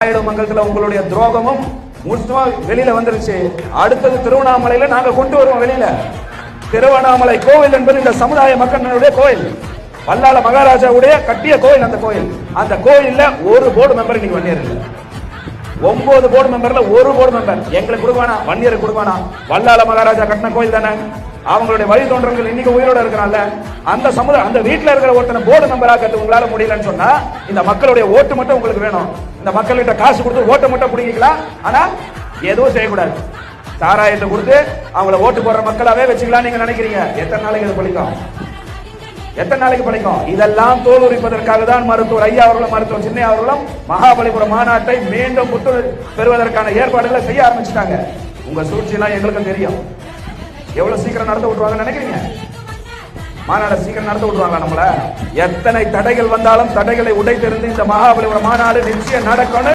மங்கலத்துல உங்களுடைய துரோகமும் வெளியில வந்துருச்சு. அடுத்தது திருவண்ணாமலையில நாங்க கொண்டு வருவோம். வெளியில திருவண்ணாமலை கோவில் என்பது இந்த சமுதாய மக்களுடைய கோயில். வல்லாள மகாராஜாவுடைய கட்டிய கோயில். அந்த கோயில்ல ஒரு போர்டு மெம்பர் இன்னைக்கு வன்னியர் இல்ல. 9 போர்டு மெம்பர்ல ஒரு போர்டு மெம்பர் எங்களுக்கு கொடுப்பானா, வன்னியருக்கு கொடுப்பானா? வல்லாள மகாராஜா கட்டின கோயில் தானே. அவங்களுடைய வழி தோன்றர்கள் இன்னைக்கு உயிரோட இருக்கிறாங்க. அந்த சமுதாயம் அந்த வீட்டுல இருக்கிற ஒருத்தனை போர்டு மெம்பர் ஆக்கிறது உங்களால முடியலன்னு சொன்னா இந்த மக்களுடைய ஓட்டு மட்டும் உங்களுக்கு வேணும். இந்த மக்கள்கிட்ட காசு கொடுத்து ஓட்டை மட்டும் பிடிக்கலாம். ஆனா எதுவும் செய்யக்கூடாது. சாராயத்தை கொடுத்து அவங்கள ஓட்டு போடுற மக்களாவே வச்சுக்கலாம் நீங்க நினைக்கிறீங்க. எத்தனை நாளைக்கு இது பழிக்கும்? எத்தனை நாளைக்கு பழிக்கும்? இதெல்லாம் தோல் உரிப்பதற்காக தான் மருத்துவர் ஐயா அவர்களும் மருத்துவர் சின்னையா அவர்களும் மகாபலிபுரம் மாநாட்டை மீண்டும் புத்துணர்வு பெறுவதற்கான ஏற்பாடுகளை செய்ய ஆரம்பிச்சுட்டாங்க. உங்க சூழ்ச்சி எல்லாம் எங்களுக்கும் தெரியும். எவ்வளவு சீக்கிரம் நடத்த விட்டுருவாங்க நினைக்கிறீங்க? மாநாடு சீக்கிரம் நடத்த விட்டுருவாங்க நம்மள? எத்தனை தடைகள் வந்தாலும் தடைகளை உடைத்தெறிந்து இந்த மகாபலிபுரம் மாநாடு நிச்சயம் நடக்கணும்.